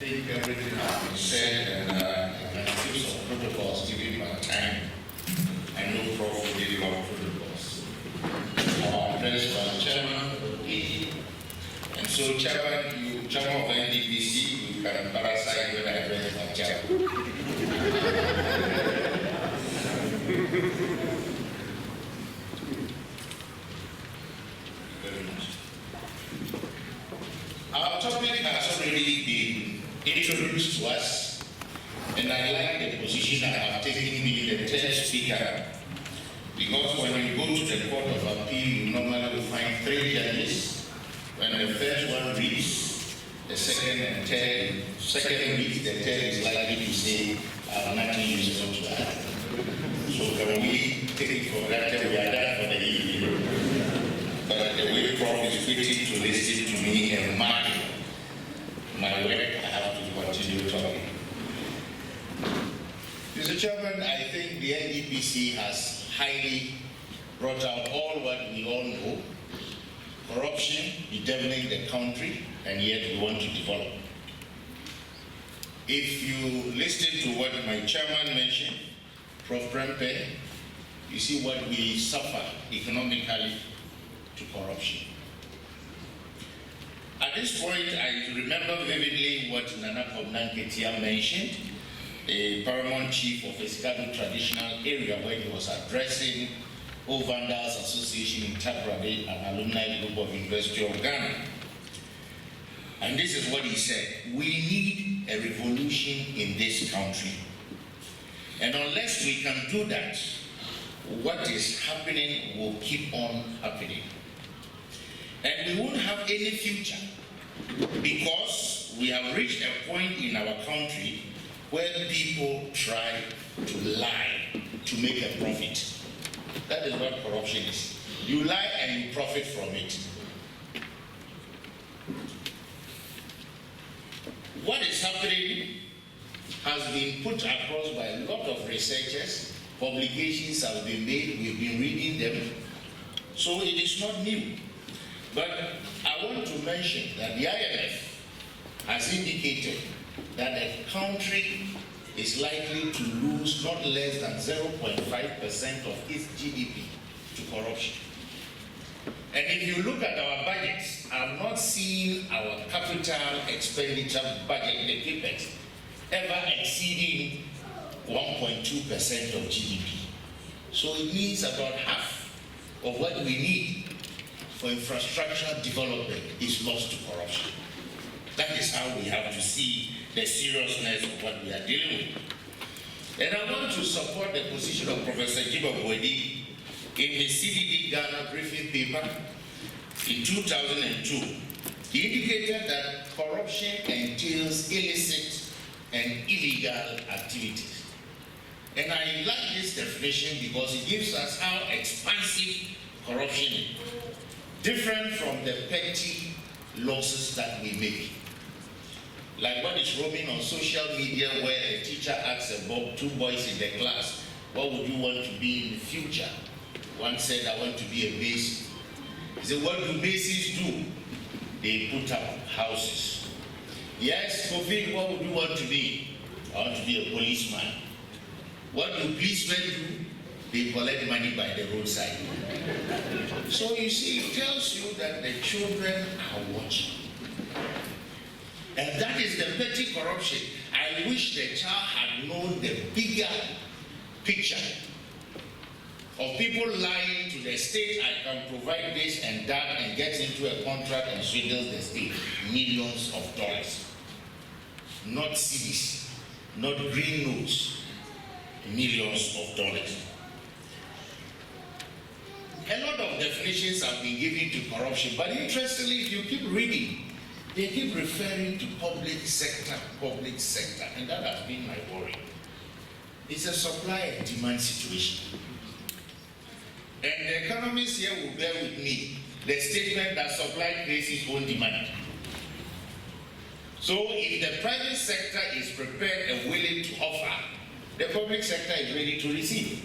I think everything has been said, and I can give some protocols given my time. I know Prof will give our protocols. Our address was Chairman of the and so Chairman of NDPC, you can parasite when I address my Chairman. Very much. Our topic has already been introduced to us, and I like the position I have taken being the third speaker, because when you go to the Court of Appeal, you normally will find 3 judges. When the first one reads, the second and third, second reads, the third is likely to say, I have nothing useful to add. So can we take it for granted we are done for the evening? But the way Prof is waiting to listen to me and mark my work, I have to continue talking. Mr. Chairman, I think the NDPC has highly brought out all what we all know. Corruption bedeviling the country, and yet we want to develop. If you listen to what my chairman mentioned, Prof. Prempe, you see what we suffer economically to corruption. At this point, I remember vividly what Ali-Nakyea mentioned, the paramount chief of a Escado traditional area, where he was addressing Vandals Association in Takrade, an alumni group of University of Ghana. And this is what he said: we need a revolution in this country. And unless we can do that, what is happening will keep on happening. And we won't have any future, because we have reached a point in our country where people try to lie to make a profit. That is what corruption is. You lie and you profit from it. What is happening has been put across by a lot of researchers. Publications have been made, we've been reading them. So it is not new. But I want to mention that the IMF has indicated that a country is likely to lose not less than 0.5% of its GDP to corruption. And if you look at our budgets, I've not seen our capital expenditure budget, the CAPEX, ever exceeding 1.2% of GDP. So it means about half of what we need for infrastructure development is lost to corruption. That is how we have to see the seriousness of what we are dealing with. And I want to support the position of Professor Jibo Boedi in his CDD Ghana briefing paper in 2002. He indicated that corruption entails illicit and illegal activities. And I like this definition because it gives us how expansive corruption is, different from the petty losses that we make. Like what is roaming on social media, where a teacher asks about 2 boys in the class, what would you want to be in the future? One said, I want to be a mason. He said, what do masons do? They put up houses. Yes, Kofi, what would you want to be? I want to be a policeman. What do policemen do? They collect money by the roadside. So you see, it tells you that the children are watching. And that is the petty corruption. I wish the child had known the bigger picture of people lying to the state, I can provide this and that, and get into a contract and swindle the state millions of dollars. Not cedis, not green notes, millions of dollars. A lot of definitions have been given to corruption, but interestingly, if you keep reading, they keep referring to public sector, and that has been my worry. It's a supply and demand situation. And the economists here will bear with me the statement that supply creates its own demand. So if the private sector is prepared and willing to offer, the public sector is ready to receive.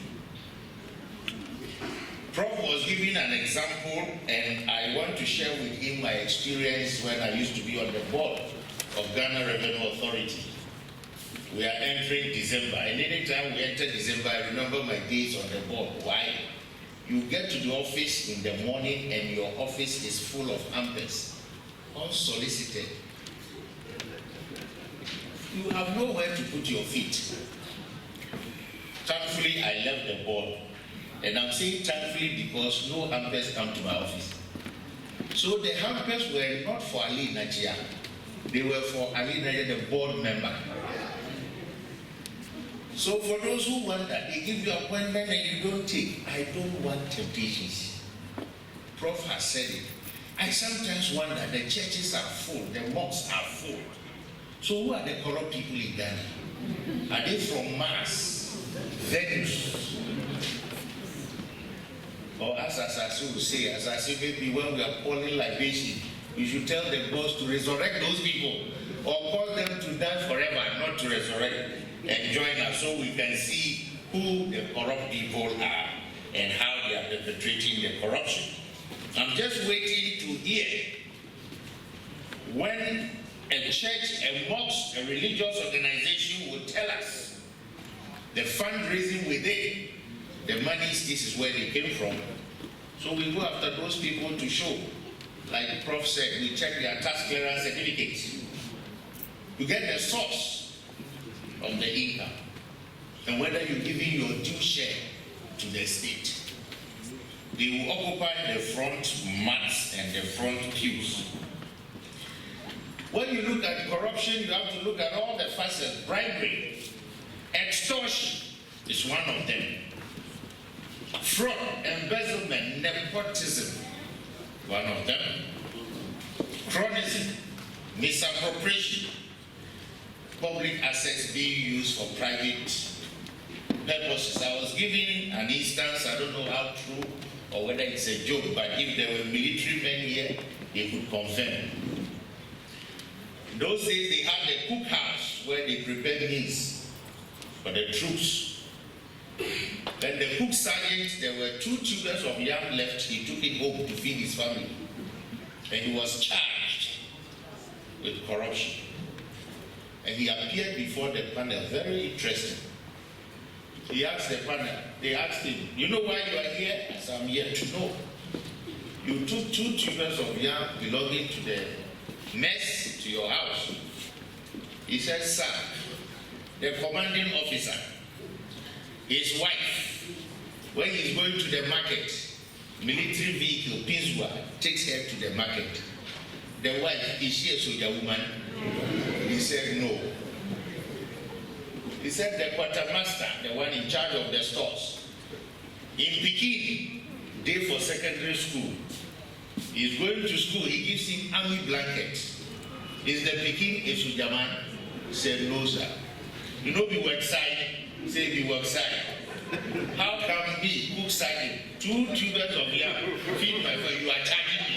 Prof was giving an example, and I want to share with him my experience when I used to be on the board of Ghana Revenue Authority. We are entering December, and anytime we enter December, I remember my days on the board. Why? You get to the office in the morning and your office is full of hampers, unsolicited. You have nowhere to put your feet. Thankfully, I left the board, and I'm saying thankfully because no hampers come to my office. So the hampers were not for Ali-Nakyea, they were for Ali-Nakyea, the board member. So for those who want that, they give you an appointment and you don't take. I don't want temptations. Prof has said it. I sometimes wonder, the churches are full, the mosques are full. So who are the corrupt people in Ghana? Are they from Mars, Venus? Or as Asasi will say, Asasi maybe when we are calling libation, we should tell the boss to resurrect those people, or call them to die forever, not to resurrect, and join us so we can see who the corrupt people are and how they are perpetrating the corruption. I'm just waiting to hear when a church, a mosque, a religious organization will tell us the fundraising within the monies, this is where they came from. So we go after those people to show, like the Prof said, we check their tax clearance certificates to get the source of the income and whether you're giving your due share to the state. They will occupy the front mats and the front pews. When you look at corruption, you have to look at all the facets. Bribery, extortion is one of them. Fraud, embezzlement, nepotism, one of them. Cronyism, misappropriation, public assets being used for private purposes. I was giving an instance, I don't know how true or whether it's a joke, but if there were military men here, they could confirm. In those days, they had the cookhouse where they prepared meals for the troops. Then the cook sergeant, there were 2 tubers of yam left, he took it home to feed his family. And he was charged with corruption. And he appeared before the panel, very interesting. He asked the panel, they asked him, you know why you are here? I said, I'm here to know. You took 2 tubers of yam belonging to the mess to your house. He said, sir, the commanding officer, his wife, when he's going to the market, military vehicle, Pinzua, takes her to the market. The wife, is she a soldier woman? He said, no. He said, the quartermaster, the one in charge of the stores, in Pekin, day for secondary school, he's going to school, he gives him army blanket. Is the Pekin a soldier man? He said, no, sir. You know, we work side. Say we work side. How come me, cook side, 2 tubers of yam, feed my food, you are charging me?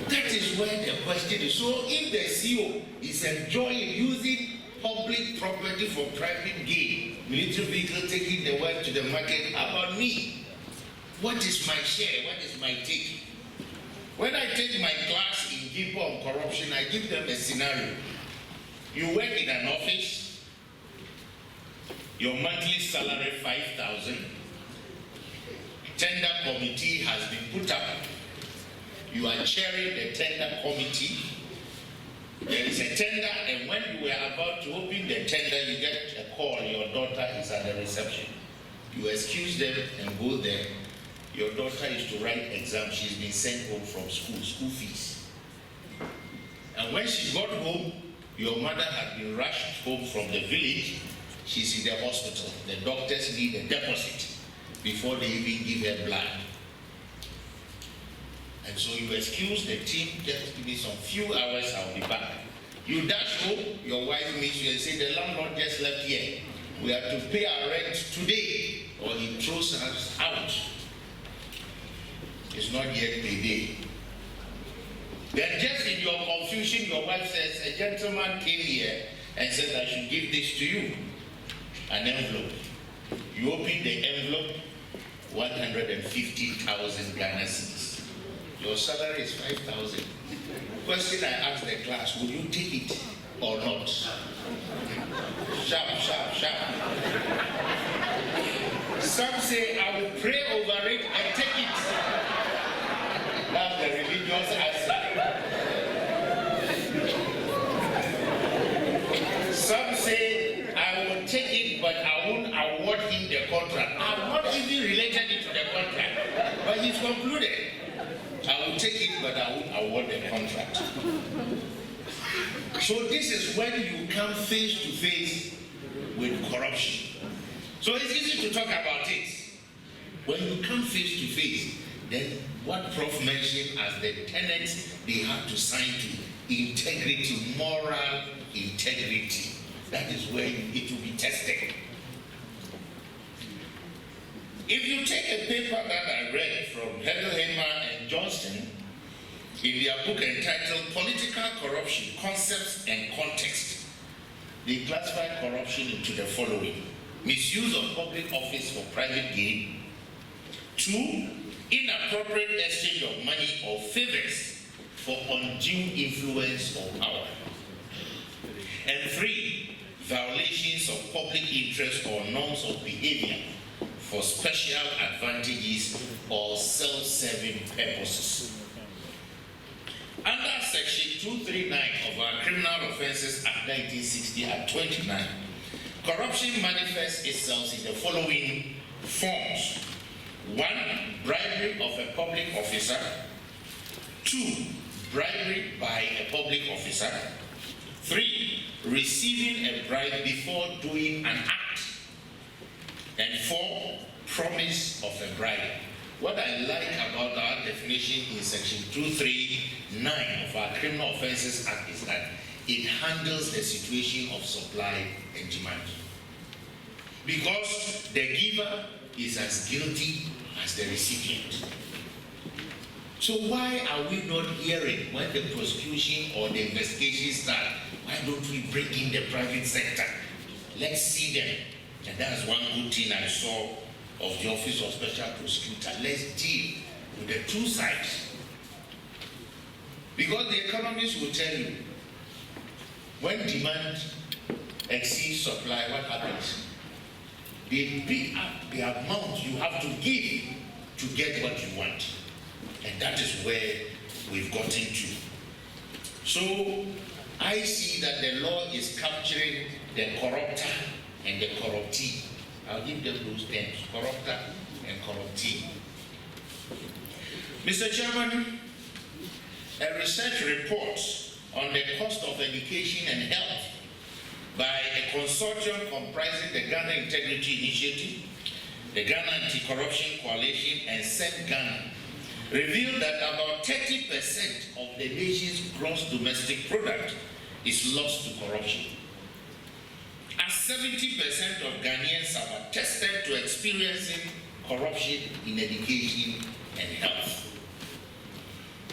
That is where the question is. So if the CEO is enjoying using public property for private gain, military vehicle taking the work to the market, how about me? What is my share? What is my take? When I take my class in people on corruption, I give them a scenario. You work in an office, your monthly salary 5,000. Tender committee has been put up. You are chairing the tender committee. There is a tender, and when you were about to open the tender, you get a call. Your daughter is at the reception. You excuse them and go there. Your daughter is to write exam. She's been sent home from school fees. And when she got home, your mother had been rushed home from the village. She's in the hospital. The doctors need a deposit before they even give her blood. And so you excuse the team, just give me some few hours, I'll be back. You dash home, your wife meets you and say, the landlord just left here. We have to pay our rent today, or he throws us out. It's not yet payday. Then just in your confusion, your wife says, a gentleman came here and said, I should give this to you. An envelope. You open the envelope, 150,000 Ghana cedis. Your salary is 5,000. Question I asked the class, will you take it or not? Sharp, sharp, sharp. Some say, I will pray over it and take it. That's the religious answer. Some say, I will take it, but I won't award him the contract. I've not even related it to the contract. But he's concluded. I will take it, but I won't award the contract. So this is when you come face to face with corruption. So it's easy to talk about it. When you come face to face, then what Prof mentioned as the tenets they have to sign to, integrity, moral integrity. That is where it will be tested. If you take a paper that I read from Hedelheimer and Johnston in their book entitled Political Corruption, Concepts and Context, they classify corruption into the following: misuse of public office for private gain; 2, inappropriate exchange of money or favors for undue influence or power; and 3, violations of public interest or norms of behavior for special advantages or self-serving purposes. Under Section 239 of our Criminal Offences Act 1960 at 29, corruption manifests itself in the following forms: 1, bribery of a public officer; 2, bribery by a public officer; 3, receiving a bribe before doing an act; and 4, promise of a bribe. What I like about our definition in Section 239 of our Criminal Offences Act is that it handles the situation of supply and demand. Because the giver is as guilty as the recipient. So why are we not hearing when the prosecution or the investigation starts, why don't we bring in the private sector? Let's see them. And that's one good thing I saw of the Office of Special Prosecutor. Let's deal with the two sides. Because the economists will tell you, when demand exceeds supply, what happens? They pick up the amount you have to give to get what you want. And that is where we've gotten to. So I see that the law is capturing the corruptor and the corruptee. I'll give them those terms, corruptor and corruptee. Mr. Chairman, a research report on the cost of education and health by a consortium comprising the Ghana Integrity Initiative, the Ghana Anti-Corruption Coalition, and SET Ghana revealed that about 30% of the nation's gross domestic product is lost to corruption. As 70% of Ghanaians have attested to experiencing corruption in education and health.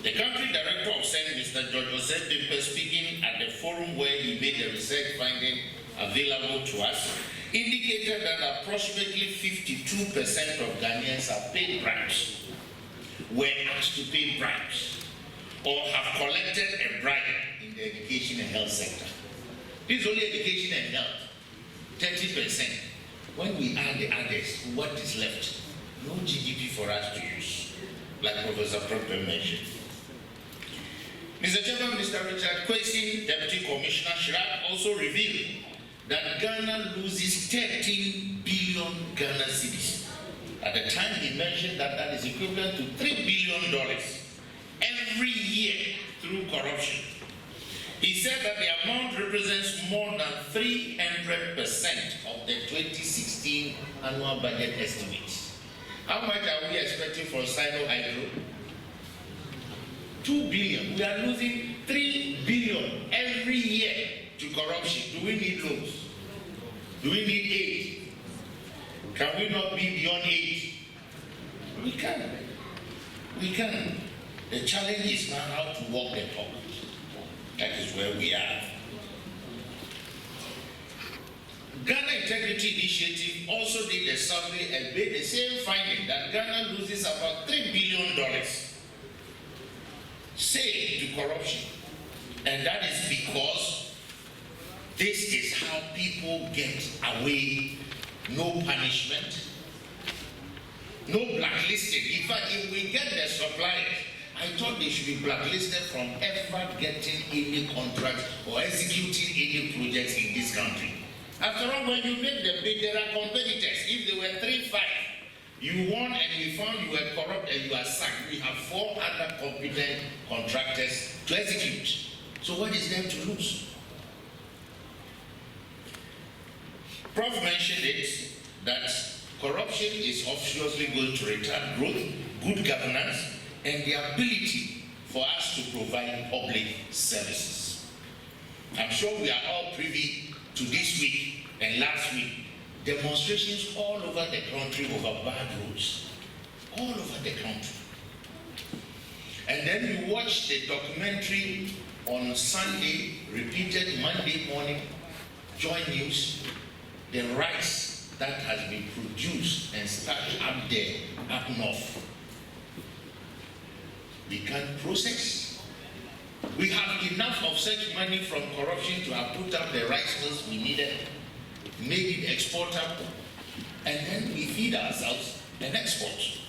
The country director of SET, Mr. George Osei, speaking at the forum where he made the research finding available to us, indicated that approximately 52% of Ghanaians have paid bribes, were asked to pay bribes, or have collected a bribe in the education and health sector. This is only education and health. 30%. When we add the others, what is left? No GDP for us to use, like Professor Proctor mentioned. Mr. Chairman, Mr. Richard Kwesi, Deputy Commissioner Shirak, also revealed that Ghana loses 13 billion Ghana cedis. At the time, he mentioned that that is equivalent to $3 billion every year through corruption. He said that the amount represents more than 300% of the 2016 annual budget estimates. How much are we expecting for Sino Hydro? 2 billion. We are losing 3 billion every year to corruption. Do we need loans? Do we need aid? Can we not be beyond aid? We can. We can. The challenge is now how to walk the talk. That is where we are. Ghana Integrity Initiative also did a survey and made the same finding that Ghana loses about $3 billion saved to corruption. And that is because this is how people get away. No punishment, no blacklisting. In fact, if we get the suppliers, I thought they should be blacklisted from ever getting any contract or executing any projects in this country. After all, when you make the bid, there are competitors. If they were 3-5, you won and we found you were corrupt and you are sacked. We have 4 other competent contractors to execute. So what is there to lose? Prof mentioned it, that corruption is obviously going to retard growth, good governance, and the ability for us to provide public services. I'm sure we are all privy to this week and last week, demonstrations all over the country over bad roads, all over the country. And then we watched the documentary on Sunday, repeated Monday morning, Joy News, the rice that has been produced and stacked up there, up north. We can't process. We have enough of such money from corruption to have put up the rice mills we needed, made it exportable, and then we feed ourselves and export.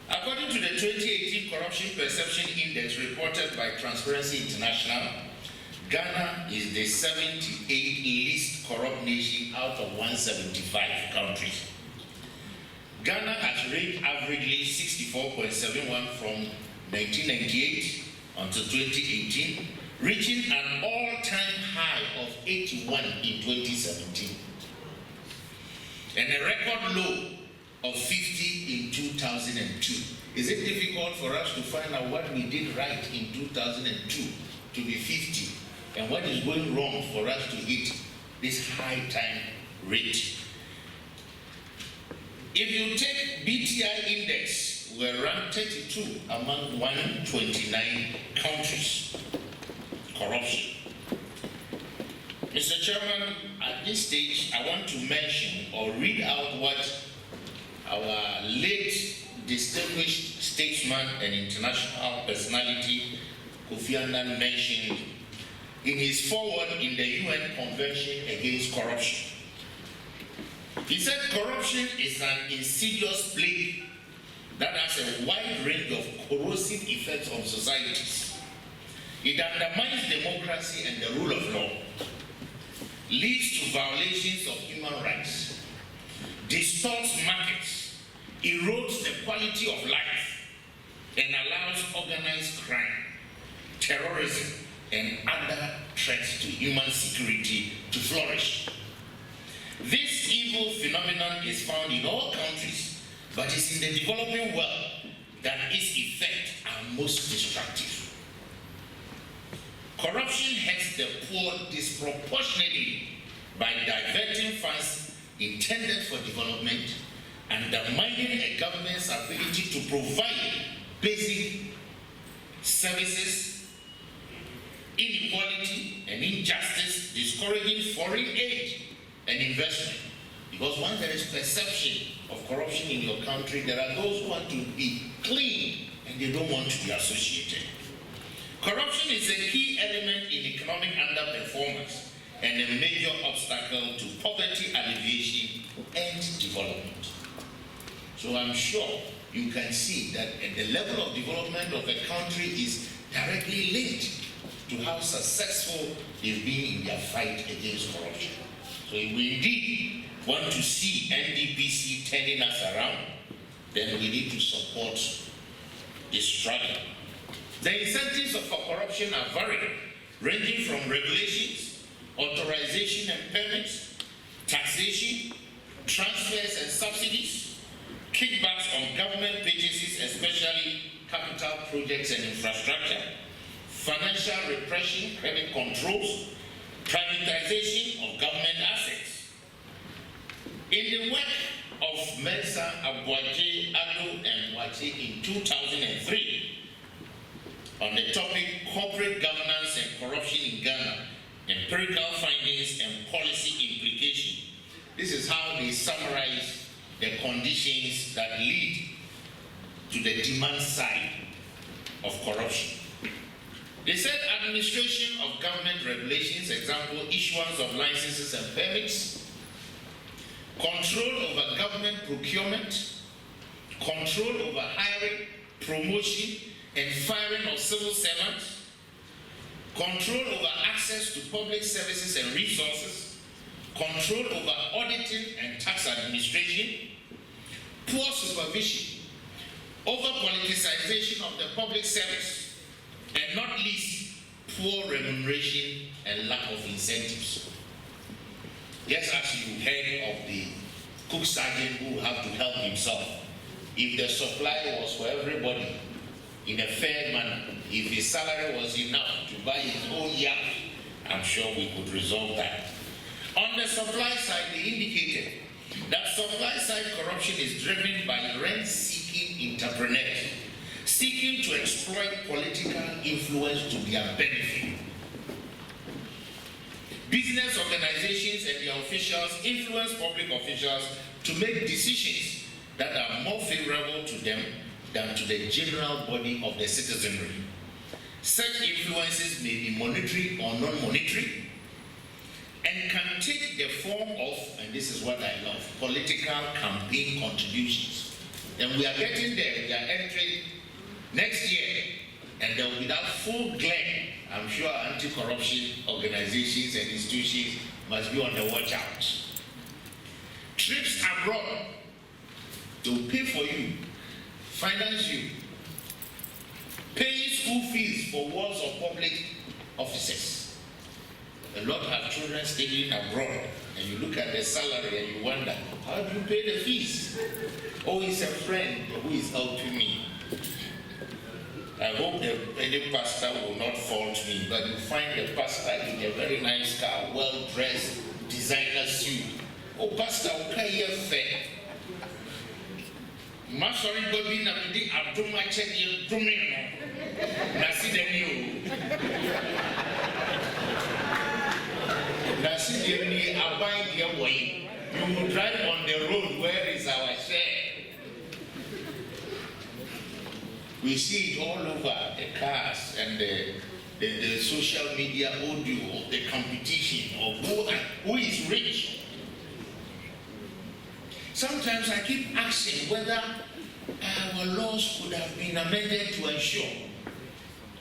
According to the 2018 Corruption Perception Index reported by Transparency International, Ghana is the 78th least corrupt nation out of 175 countries. Ghana has ranked averagely 64.71 from 1998 until 2018, reaching an all-time high of 81 in 2017, and a record low of 50 in 2002. Is it difficult for us to find out what we did right in 2002 to be 50, and what is going wrong for us to hit this high time rate? If you take BTI index, we're ranked 32 among 129 countries. Corruption. Mr. Chairman, at this stage, I want to mention or read out what our late distinguished statesman and international personality Kofi Annan mentioned in his foreword in the UN Convention Against Corruption. He said corruption is an insidious plague that has a wide range of corrosive effects on societies. It undermines democracy and the rule of law, leads to violations of human rights, distorts markets, erodes the quality of life, and allows organized crime, terrorism, and other threats to human security to flourish. This evil phenomenon is found in all countries, but it's in the developing world that its effects are most destructive. Corruption hurts the poor disproportionately by diverting funds intended for development, undermining a government's ability to provide basic services, inequality and injustice, discouraging foreign aid and investment. Because once there is perception of corruption in your country, there are those who want to be clean and they don't want to be associated. Corruption is a key element in economic underperformance and a major obstacle to poverty alleviation and development. So I'm sure you can see that the level of development of a country is directly linked to how successful they've been in their fight against corruption. So if we indeed want to see NDPC turning us around, then we need to support this struggle. The incentives for corruption are varied, ranging from regulations, authorization and permits, taxation, transfers and subsidies, kickbacks on government purchases, especially capital projects and infrastructure, financial repression, credit controls, privatization of government assets. In the work of Mensa, Abuaje, Ado, and Wache in 2003 on the topic Corporate Governance and Corruption in Ghana, Empirical Findings and Policy Implication, this is how they summarize the conditions that lead to the demand side of corruption. They said administration of government regulations, example, issuance of licenses and permits, control over government procurement, control over hiring, promotion, and firing of civil servants, control over access to public services and resources, control over auditing and tax administration, poor supervision, over politicization of the public service, and not least, poor remuneration and lack of incentives. Just as you heard of the cook sergeant who had to help himself, if the supply was for everybody in a fair manner, if his salary was enough to buy his own yacht, I'm sure we could resolve that. On the supply side, they indicated that supply side corruption is driven by rent-seeking entrepreneurs seeking to exploit political influence to their benefit. Business organizations and their officials influence public officials to make decisions that are more favorable to them than to the general body of the citizenry. Such influences may be monetary or non-monetary and can take the form of, and this is what I love, political campaign contributions. And we are getting there, we are entering next year, and there will be that full glare. I'm sure anti-corruption organizations and institutions must be on the watch out. Trips abroad, they will pay for you, finance you, paying school fees for wards of public offices. A lot have children studying abroad, and you look at the salary and you wonder, how do you pay the fees? Oh, it's a friend who is helping me. I hope any pastor will not fault me, but you find the pastor in a very nice car, well-dressed, designer suit. Oh, pastor, okay, fair. Masori Bobby Namidi Abdullah Chetti Dumino. Nasi Demi. Nasi Demi Abai your way. You will drive on the road. Where is our share? We see it all over the cars and the social media audio of the competition of who is rich. Sometimes I keep asking whether our laws could have been amended to ensure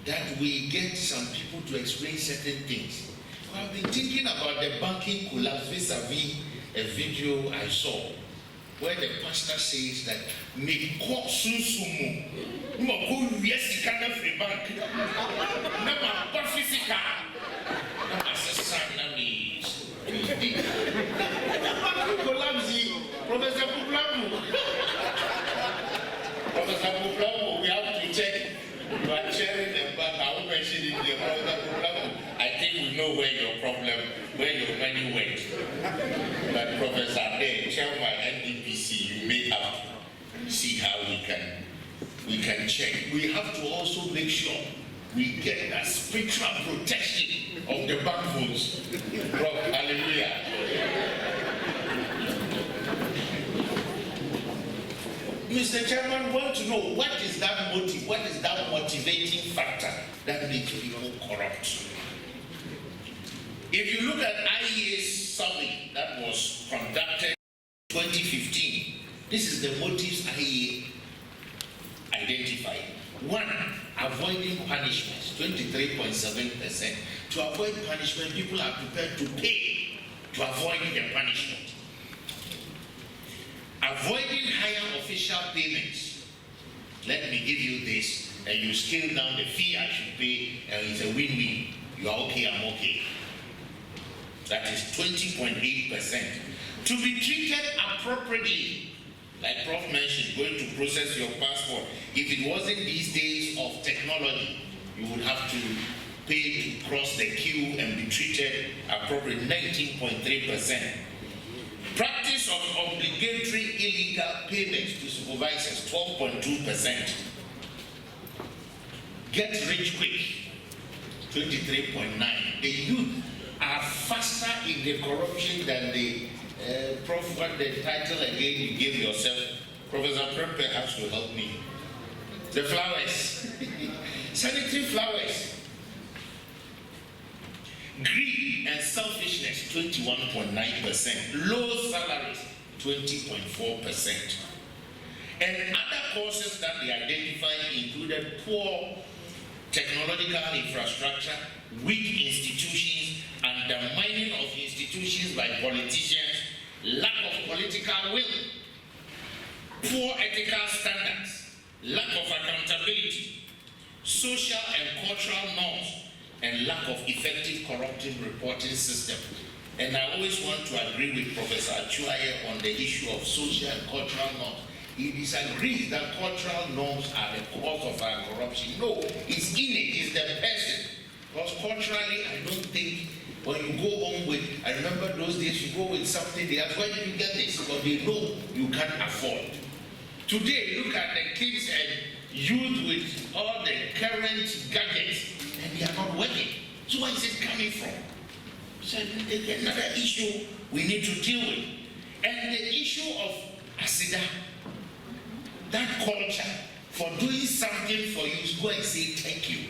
that we get some people to explain certain things. I've been thinking about the banking collapse vis-a-vis a video I saw where the pastor says that me ko sunsumu mo ko wiesi kana free bank na ma ba physical na ma sesana me collapse Professor Puplamu, we have to check. You are chairing the bank. I will mention it here, Professor Puplamu. I think we know where your problem, where your money went. But Professor Ade, Chairman NDPC, you may have to see how we can check. We have to also make sure we get that spiritual protection of the backbones. Hallelujah. Mr. Chairman, want to know what is that motive, what is that motivating factor that makes people corrupt? If you look at IEA's survey that was conducted in 2015, this is the motives IEA identified. One, avoiding punishments, 23.7%. To avoid punishment, people are prepared to pay to avoid the punishment. Avoiding higher official payments. Let me give you this, and you scale down the fee I should pay, and it's a win-win. You are okay, I'm okay. That is 20.8%. To be treated appropriately, like Prof mentioned, going to process your passport. If it wasn't these days of technology, you would have to pay to cross the queue and be treated appropriately, 19.3%. Practice of obligatory illegal payments to supervisors, 12.2%. Get rich quick, 23.9%. The youth are faster in the corruption than the Prof, what the title again you give yourself. Professor Prem perhaps will help me. The flowers, sanitary flowers. Greed and selfishness, 21.9%. Low salaries, 20.4%. And other causes that they identified included poor technological infrastructure, weak institutions, undermining of institutions by politicians, lack of political will, poor ethical standards, lack of accountability, social and cultural norms, and lack of effective corruption reporting system. And I always want to agree with Professor Achuaye on the issue of social and cultural norms. He disagrees that cultural norms are the cause of our corruption. No, it's innate, it's the person. Because culturally, I don't think when you go on with, I remember those days you go with something, they ask, where did you get this? Because they know you can't afford. Today, look at the kids and youth with all the current gadgets, and they are not working. So where is it coming from? So another issue we need to deal with. And the issue of asida, that culture for doing something for you, go and say thank you.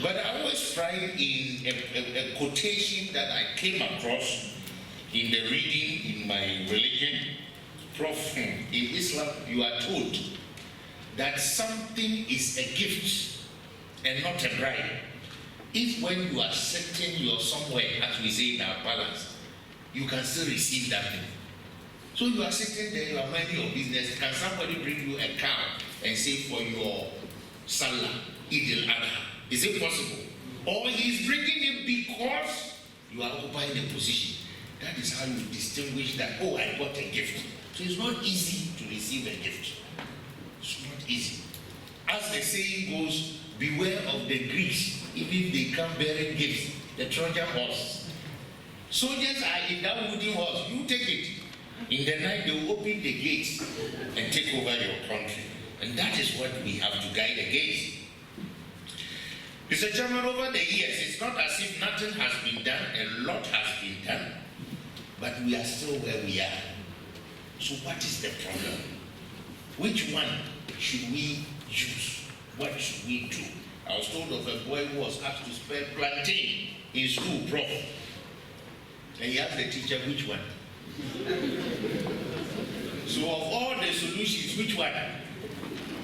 But I always pride in a quotation that I came across in the reading in my religion. Prof, in Islam, you are told that something is a gift and not a bribe. If when you are sitting, you are somewhere, as we say in our palace, you can still receive that thing. So you are sitting there, you are minding your business. Can somebody bring you a cow and say for your Salah, Eid al-Adha? Is it possible? Or he's bringing it because you are occupying a position. That is how you distinguish that, oh, I got a gift. So it's not easy to receive a gift. It's not easy. As the saying goes, beware of the Greeks, even if they come bearing gifts, the Trojan horse. Soldiers are in that wooden horse, you take it. In the night, they will open the gates and take over your country. And that is what we have to guide against. Mr. Chairman, over the years, it's not as if nothing has been done, a lot has been done, but we are still where we are. So what is the problem? Which one should we use? What should we do? I was told of a boy who was asked to spell plantain in school, Prof. And he asked the teacher, which one? So of all the solutions, which one?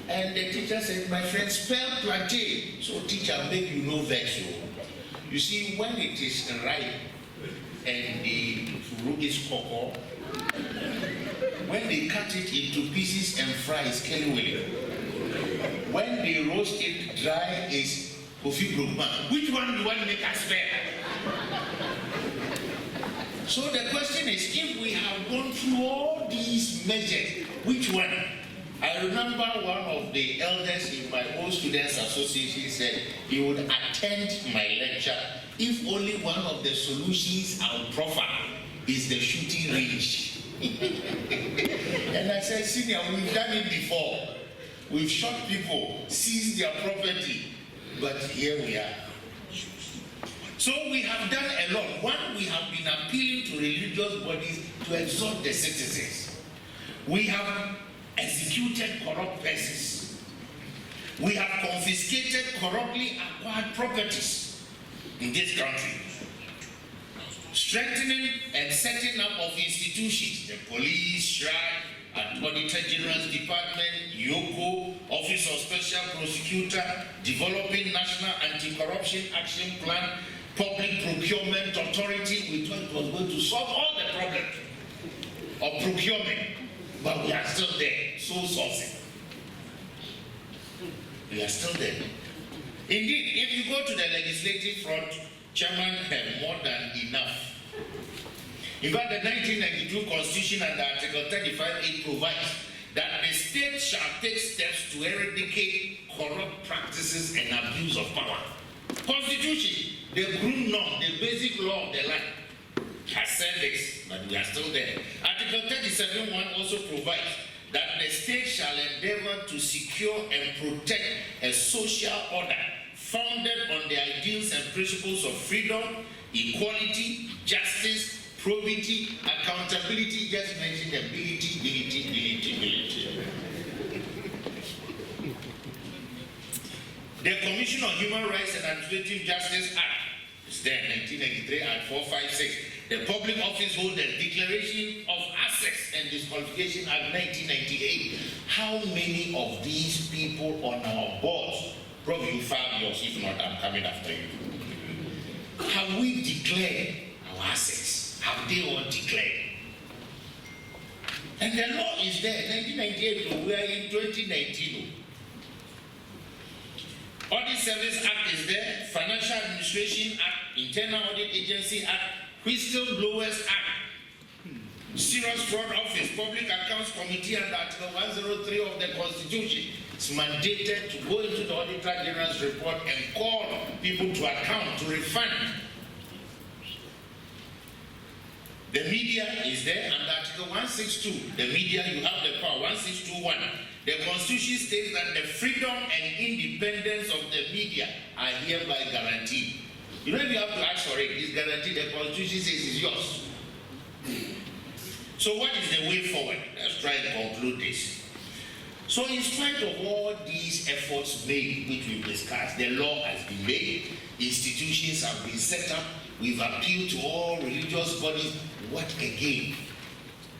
And the teacher said, my friend, spell plantain. So teacher, make you know vex. You see, when it is ripe and the fruit is cocoa, when they cut it into pieces and fry, it's kelly. When they roast it dry, is kofi brokman. Which one do you want to make us spell? So the question is, if we have gone through all these measures, which one? I remember one of the elders in my old students association said he would attend my lecture if only one of the solutions I would proffer is the shooting range. And I said, senior, we've done it before. We've shot people, seized their property, but here we are. So we have done a lot. One, we have been appealing to religious bodies to exhort the citizens. We have executed corrupt persons. We have confiscated corruptly acquired properties in this country. Strengthening and setting up of institutions, the police, SHRAG, Auditor General's Department, YOCO, Office of Special Prosecutor, developing National Anti-Corruption Action Plan, Public Procurement Authority. We thought it was going to solve all the problems of procurement, but we are still there, sole sourcing. We are still there. Indeed, if you go to the legislative front, Chairman had more than enough. In fact, the 1992 Constitution and Article 35(8) provides that the state shall take steps to eradicate corrupt practices and abuse of power. Constitution, the groom norm, the basic law of the land, has said this, but we are still there. Article 37(1) also provides that the state shall endeavor to secure and protect a social order founded on the ideals and principles of freedom, equality, justice, probity, accountability, just mention ability. The Commission on Human Rights and Administrative Justice Act It's there, 1993 Act 456. The Public Office Holders Declaration of Assets and Disqualification Act 1998. How many of these people on our boards, probably you found yours, if not, I'm coming after you. Have we declared our assets? Have they all declared? And the law is there, 1998, we are in 2019. Audit Service Act is there, Financial Administration Act, Internal Audit Agency Act, Whistleblowers Act, Serious Fraud Office, Public Accounts Committee under Article 103 of the Constitution. It's mandated to go into the Auditor General's report and call people to account, to refund. The media is there under Article 162. The media, you have the power, 1621. The Constitution states that the freedom and independence of the media are hereby guaranteed. You don't even have to ask for it. It's guaranteed. The Constitution says it's yours. So what is the way forward? Let's try to conclude this. So in spite of all these efforts made, which we've discussed, the law has been made, institutions have been set up, we've appealed to all religious bodies. What again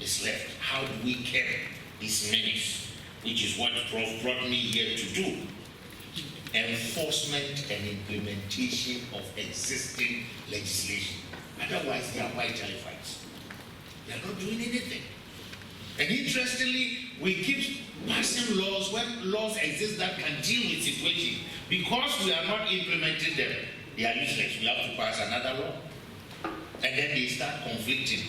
is left? How do we curb this menace? Which is what Prof brought me here to do. Enforcement and implementation of existing legislation. Otherwise, they are white elephants. They are not doing anything. And interestingly, we keep passing laws when laws exist that can deal with situations. Because we are not implementing them, they are useless. We have to pass another law. And then they start conflicting.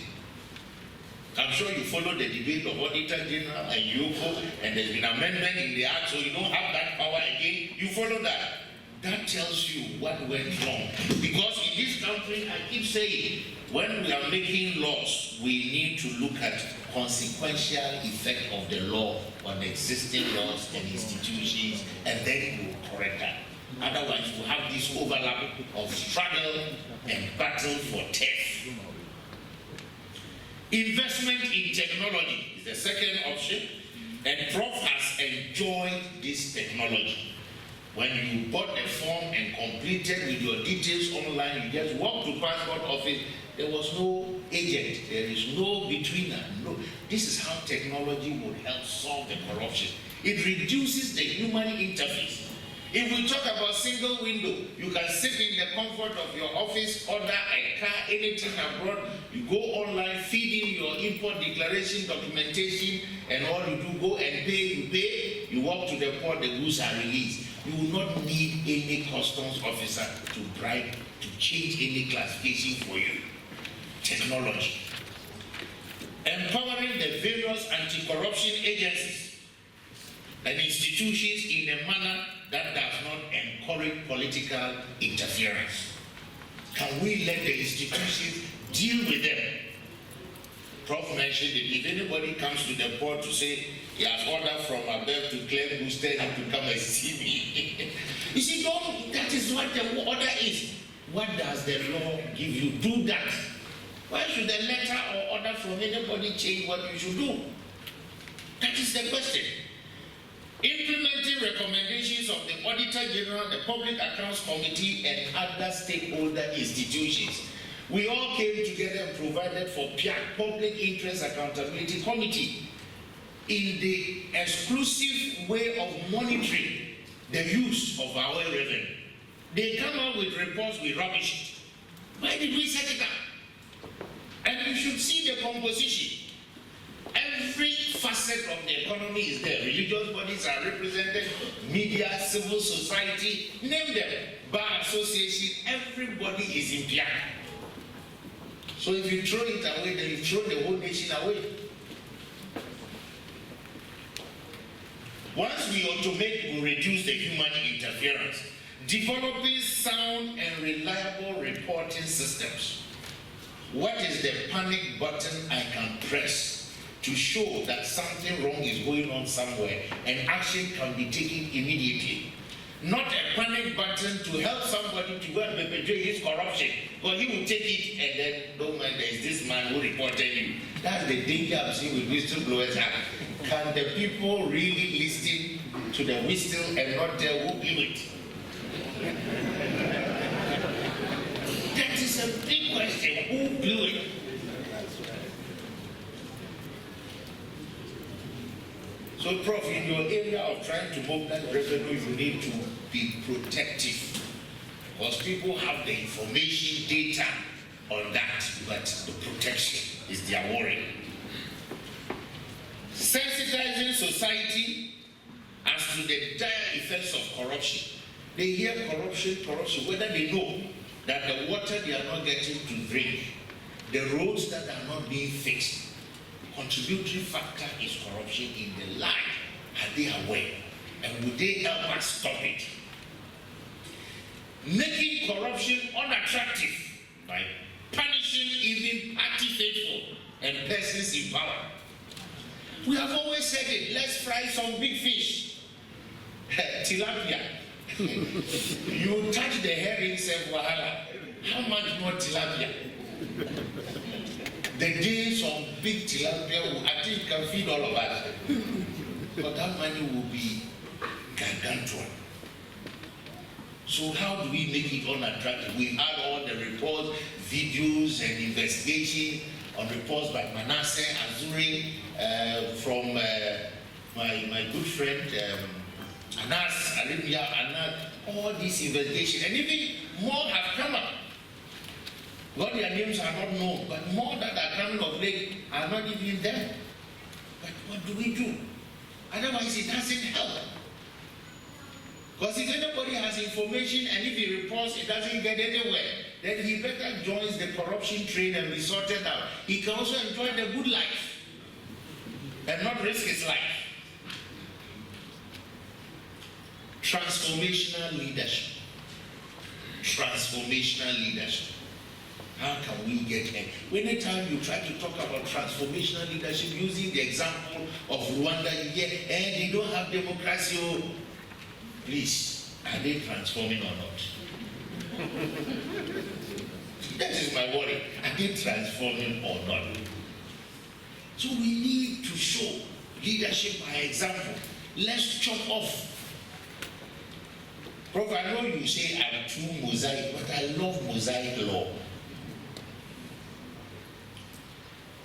I'm sure you follow the debate of Auditor General and UFO, and there's been amendment in the Act, so you don't have that power again. You follow that. That tells you what went wrong. Because in this country, I keep saying, when we are making laws, we need to look at consequential effect of the law on existing laws and institutions, and then we'll correct that. Otherwise, we'll have this overlap of struggle and battle for turf. Investment in technology is the second option, and Prof has enjoyed this technology. When you bought the form and completed with your details online, you just walk to passport office, there was no agent, there is no betweener. No. This is how technology would help solve the corruption. It reduces the human interface. If we talk about single window, you can sit in the comfort of your office, order a car, anything abroad, you go online, feed in your import declaration documentation, and all you do, go and pay, you pay, you walk to the port, the goods are released. You will not need any customs officer to bribe, to change any classification for you. Technology. Empowering the various anti-corruption agencies and institutions in a manner that does not encourage political interference. Can we let the institutions deal with them? Prof mentioned that if anybody comes to the board to say he has ordered from above to claim boosted and to come and see me. You see, that is what the order is. What does the law give you? Do that. Why should a letter or order from anybody change what you should do? That is the question. Implementing recommendations of the Auditor General, the Public Accounts Committee, and other stakeholder institutions. We all came together and provided for PIAC, Public Interest Accountability Committee, in the exclusive way of monitoring the use of our revenue. They come out with reports, we rubbish it. Why did we set it up? And you should see the composition. Every facet of the economy is there. Religious bodies are represented, media, civil society, name them. Bar association, everybody is in PIAC. So if you throw it away, then you throw the whole nation away. Once we automate, we reduce the human interference. Developing sound and reliable reporting systems. What is the panic button I can press to show that something wrong is going on somewhere and action can be taken immediately? Not a panic button to help somebody to go and perpetrate his corruption, but he will take it and then, don't mind, there is this man who reported you. That's the danger I'm seeing with Whistleblowers Act. Can the people really listen to the whistle and not tell who blew it? a big question. Who blew it? So, Prof, in your area of trying to mobilize revenue, you need to be protective. Because people have the information, data on that, but the protection is their worry. Sensitizing society as to the dire effects of corruption. They hear corruption, whether they know that the water they are not getting to drink, the roads that are not being fixed, contributory factor is corruption in the land. Are they aware? And would they help us stop it? Making corruption unattractive by punishing even party faithful and persons in power. We have always said it, let's fry some big fish. Tilapia. You touch the herrings and wahala. How much more tilapia? The day some big tilapia, I think can feed all of us. But that money will be gargantuan. So how do we make it unattractive? We had all the reports, videos and investigation on reports by MENACE, Azuri, from my good friend Anas, Arabia, Anas, all these investigations, and even more have come up. What their names are not known, but more that are coming of late are not even there. But what do we do? Otherwise it doesn't help. Because if anybody has information and if he reports it doesn't get anywhere, then he better joins the corruption train and be sorted out. He can also enjoy the good life and not risk his life. Transformational leadership. Transformational leadership. How can we get it? Anytime you try to talk about transformational leadership using the example of Rwanda, and they don't have democracy. Please, are they transforming or not? That is my worry. Are they transforming or not? So we need to show leadership by example. Let's chop off. Prof, I know you say I'm too mosaic, but I love mosaic law.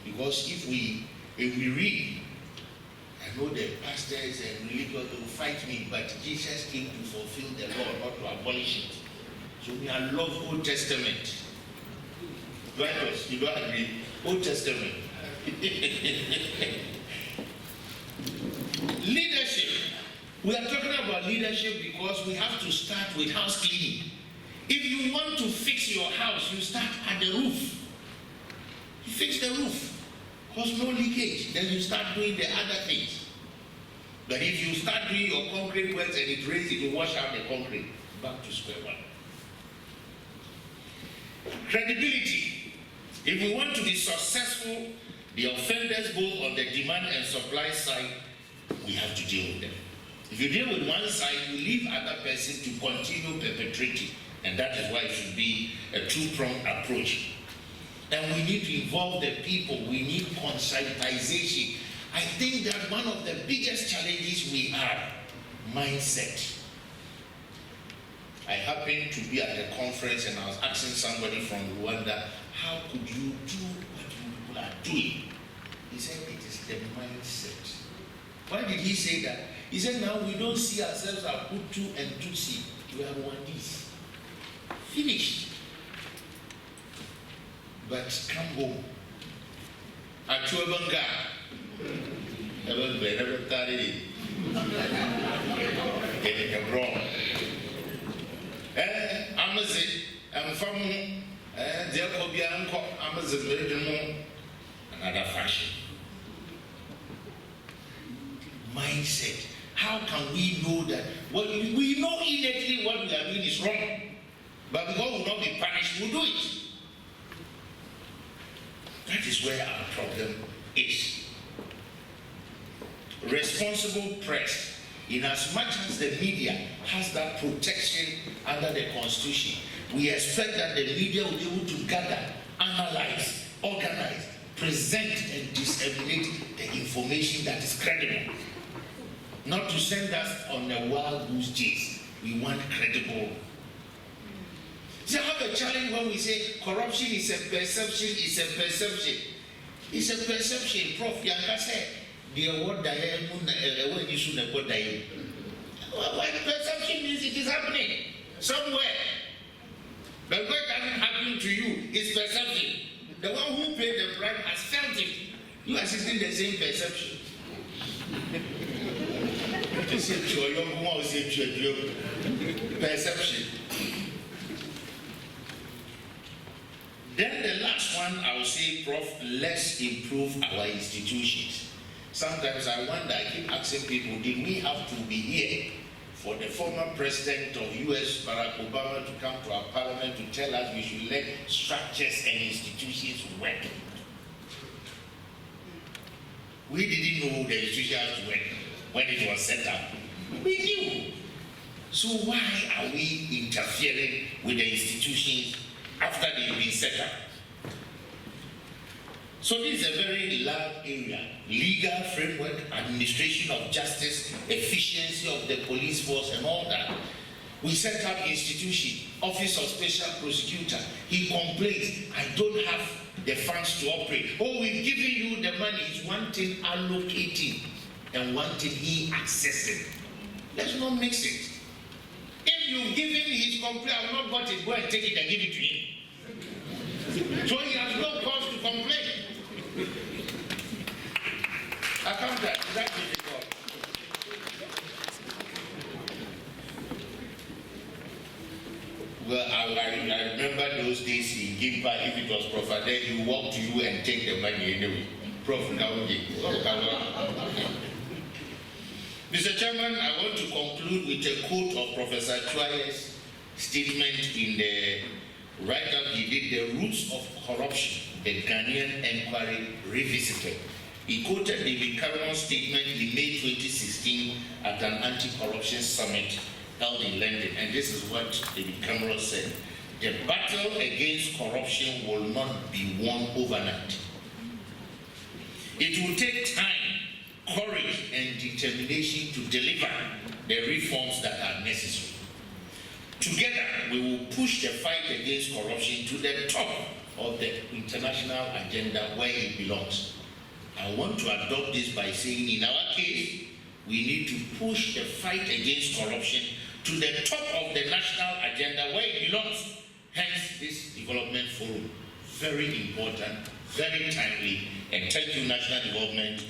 Because if we read, I know the pastors and religious will fight me, but Jesus came to fulfill the law, not to abolish it. So I love Old Testament. Right? You don't agree? Old Testament. Leadership. We are talking about leadership because we have to start with house cleaning. If you want to fix your house, you start at the roof. You fix the roof. Cause no leakage. Then you start doing the other things. But if you start doing your concrete works and it rains, it will wash out the concrete. Back to square one. Credibility. If we want to be successful, the offenders both on the demand and supply side, we have to deal with them. If you deal with one side, you leave other person to continue perpetrating. And that is why it should be a two-pronged approach. And we need to involve the people. We need conscientization. I think that one of the biggest challenges we have, mindset. I happened to be at a conference and I was asking somebody from Rwanda, how could you do what you people are doing? He said, it is the mindset. Why did he say that? He said, now we don't see ourselves as Hutu and Tutsi. We are Rwandese. Finished. But come home. Achuabanga. Never started it. Getting a wrong. Amazon, I'm from Jacobia, Amazon, another fashion. Mindset. How can we know that? Well, we know innately what we are doing is wrong. But because we will not be punished, we'll do it. That is where our problem is. Responsible press, in as much as the media has that protection under the Constitution, we expect that the media will be able to gather, analyze, organize, present and disseminate the information that is credible. Not to send us on a wild goose chase. We want credible. They have a challenge when we say corruption is a perception, it's a perception. It's a perception. Prof. Yanka said, the word when you should have got why the perception means it is happening somewhere. But what doesn't happen to you is perception. The one who paid the bribe has felt it. You are assisting the same perception. Perception. Then the last one, I will say, Prof, let's improve our institutions. Sometimes I wonder, I keep asking people, did we have to be here for the former president of US, Barack Obama, to come to our parliament to tell us we should let structures and institutions work? We didn't know the institutions work when it was set up. We knew. So why are we interfering with the institutions after they've been set up? So this is a very large area: legal framework, administration of justice, efficiency of the police force and all that. We set up institution, Office of Special Prosecutor. He complains, I don't have the funds to operate. Oh, we've given you the money. It's one thing allocating and one thing he accessing. Let's not mix it. If you've given his complaint, I will not got it, go and take it and give it to him. So he has no cause to complain. I can't that. That's difficult. Well, I remember those days in Gimpa, if it was Prof, then he will walk to you and take the money anyway. Prof, Mr. Chairman, I want to conclude with a quote of Professor Chwaye's statement in the write-up he did, The Roots of Corruption, the Ghanaian Enquiry Revisited. He quoted David Cameron's statement in May 2016 at an anti-corruption summit held in London, and this is what David Cameron said: the battle against corruption will not be won overnight. It will take time, courage, and determination to deliver the reforms that are necessary. Together, we will push the fight against corruption to the top of the international agenda where it belongs. I want to adopt this by saying, in our case, we need to push the fight against corruption to the top of the national agenda where it belongs. Hence, this development forum, very important, very timely, and thank you, National Development,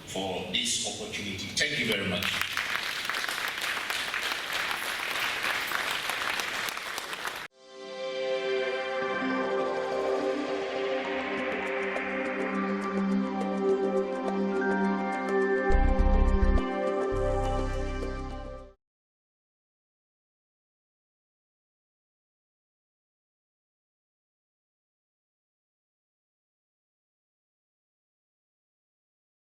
for this opportunity. Thank you very much.